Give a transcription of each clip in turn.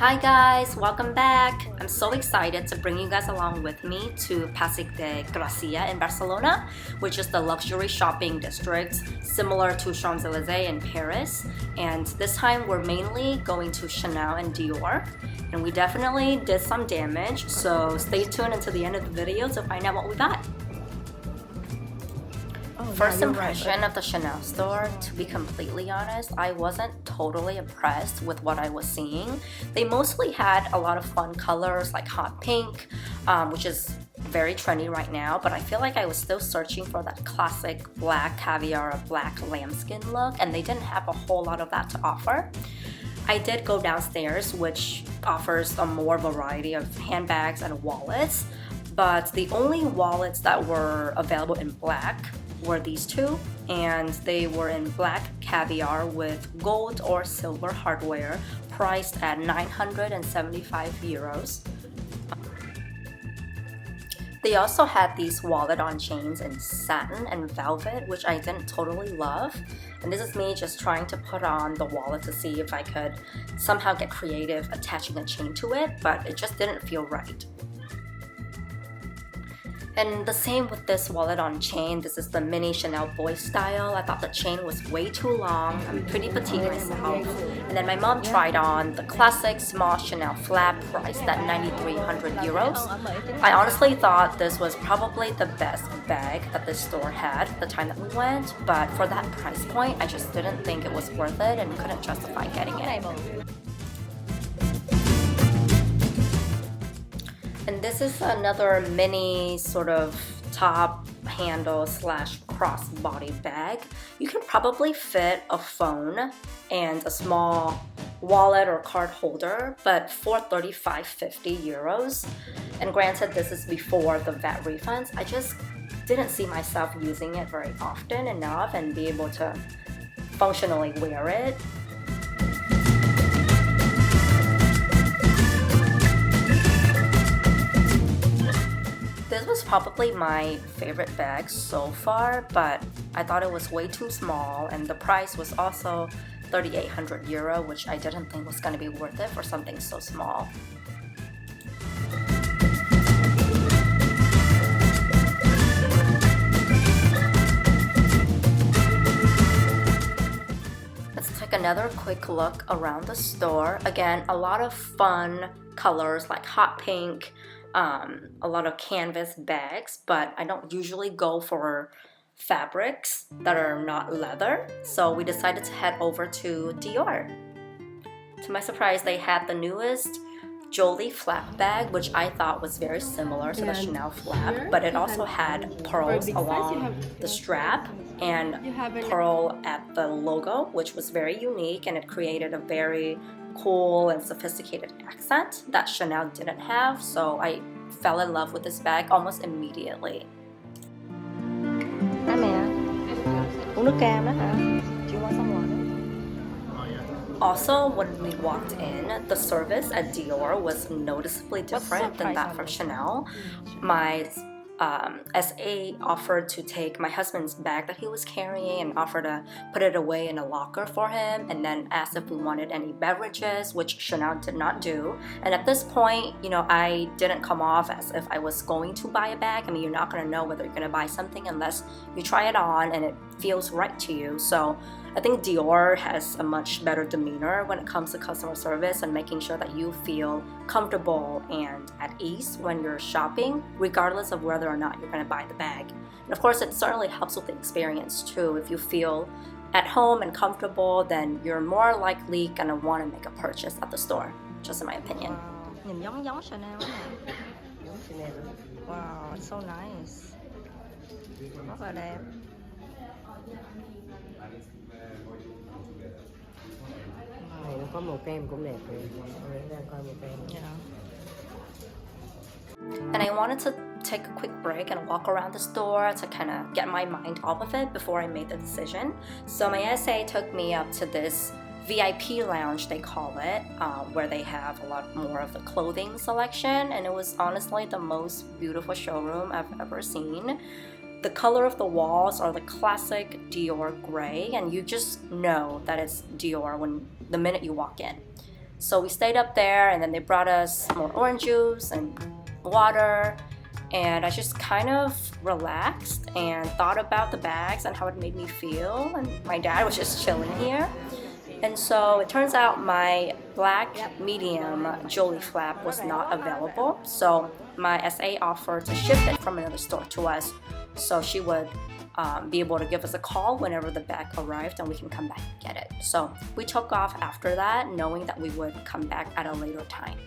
Hi guys, welcome back. I'm so excited to bring you guys along with me to Passeig de Gracia in Barcelona, which is the luxury shopping district similar to Champs-Élysées in Paris. And this time we're mainly going to Chanel and Dior. And we definitely did some damage, so stay tuned until the end of the video to find out what we got. First impression of the Chanel store, to be completely honest, I wasn't totally impressed with what I was seeing. They mostly had a lot of fun colors like hot pink, which is very trendy right now, but I feel like I was still searching for that classic black caviar or black lambskin look, and they didn't have a whole lot of that to offer. I did go downstairs, which offers a more variety of handbags and wallets, but the only wallets that were available in black were these two, and they were in black caviar with gold or silver hardware, priced at 975 euros. They also had these wallet on chains in satin and velvet, which I didn't totally love. And this is me just trying to put on the wallet to see if I could somehow get creative attaching a chain to it, but it just didn't feel right. And the same with this wallet on chain. This is the mini Chanel boy style. I thought the chain was way too long. I'm pretty petite myself. And then my mom tried on the classic small Chanel flap priced at 9,300 euros. I honestly thought this was probably the best bag that this store had the time that we went, but for that price point, I just didn't think it was worth it and couldn't justify getting it. And this is another mini sort of top handle slash crossbody bag. You can probably fit a phone and a small wallet or card holder, but for 35-50 euros. And granted, this is before the VAT refunds. I just didn't see myself using it very often enough and be able to functionally wear it. This was probably my favorite bag so far, but I thought it was way too small, and the price was also 3,800 euro, which I didn't think was going to be worth it for something so small. Let's take another quick look around the store. Again, a lot of fun colors like hot pink, a lot of canvas bags, but I don't usually go for fabrics that are not leather, so we decided to head over to Dior. To my surprise, they had the newest Jolie flap bag, which I thought was very similar to the Chanel flap, but it also had pearls along the strap and pearl at the logo, which was very unique, and it created a very cool and sophisticated accent that Chanel didn't have, so I fell in love with this bag almost immediately. Hi mẹ, uống nước cam đó hả? Do you want some water? Also, when we walked in, the service at Dior was noticeably different than that from Chanel. My SA offered to take my husband's bag that he was carrying and offered to put it away in a locker for him, and then asked if we wanted any beverages, which Chanel did not do. And at this point, you know, I didn't come off as if I was going to buy a bag. I mean, you're not going to know whether you're going to buy something unless you try it on and it feels right to you. So I think Dior has a much better demeanor when it comes to customer service and making sure that you feel comfortable and at ease when you're shopping, regardless of whether or not you're going to buy the bag. And of course, it certainly helps with the experience too. If you feel at home and comfortable, then you're more likely going to want to make a purchase at the store, just in my opinion. Nhìn giống Chanel nè. Wow, it's so nice. Rất là đẹp. Nó có màu kem cũng đẹp rồi. Coi màu kem. And I wanted to take a quick break and walk around the store to kind of get my mind off of it before I made the decision. So my SA took me up to this VIP lounge, they call it, where they have a lot more of the clothing selection, and it was honestly the most beautiful showroom I've ever seen. The color of the walls are the classic Dior gray, and you just know that it's Dior the minute you walk in. So we stayed up there, and then they brought us more orange juice and water, and I just kind of relaxed and thought about the bags and how it made me feel, and my dad was just chilling here. And so it turns out my black medium Jolie flap was not available, so my SA offered to ship it from another store to us, so she would be able to give us a call whenever the bag arrived and we can come back and get it. So we took off after that, knowing that we would come back at a later time.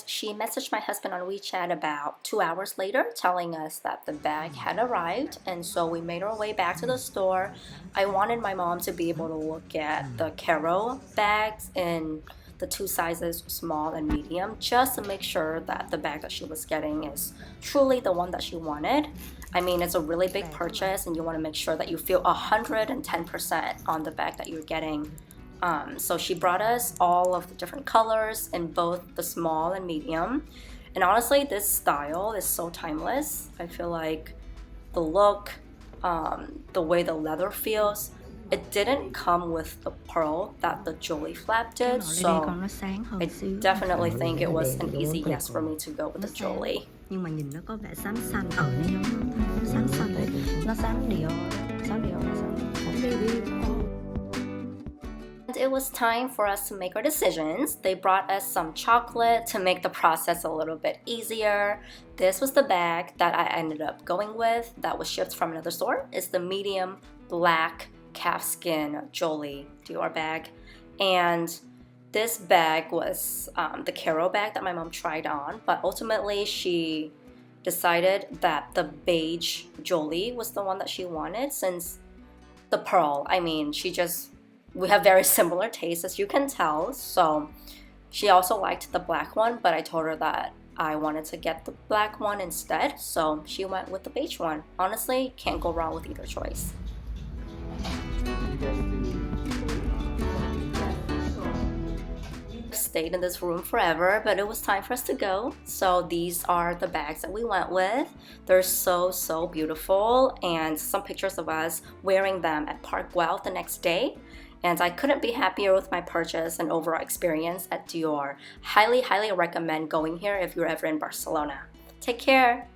She messaged my husband on WeChat about 2 hours later telling us that the bag had arrived, and so we made our way back to the store. I wanted my mom to be able to look at the Caro bags in the 2 sizes, small and medium, just to make sure that the bag that she was getting is truly the one that she wanted. I mean, it's a really big purchase, and you want to make sure that you feel 110% on the bag that you're getting. So she brought us all of the different colors in both the small and medium. And honestly, this style is so timeless. I feel like the look, the way the leather feels, it didn't come with the pearl that the Jolie flap did. So I definitely think it was an easy yes for me to go with the Jolie. Nhưng mà nhìn nó có vẻ xám xanh, nó xám xanh đấy, nó xám Dior, nó xám. It was time for us to make our decisions. They brought us some chocolate to make the process a little bit easier. This was the bag that I ended up going with that was shipped from another store. It's the medium black calfskin Jolie Dior bag. And this bag was the Caro bag that my mom tried on, but ultimately she decided that the beige Jolie was the one that she wanted, since the pearl, I mean, we have very similar tastes, as you can tell. So she also liked the black one, but I told her that I wanted to get the black one instead, so she went with the beige one. Honestly, can't go wrong with either choice. Stayed in this room forever, but it was time for us to go. So these are the bags that we went with. They're so beautiful, and some pictures of us wearing them at Park Guelph the next day. And I couldn't be happier with my purchase and overall experience at Dior. Highly recommend going here if you're ever in Barcelona. Take care!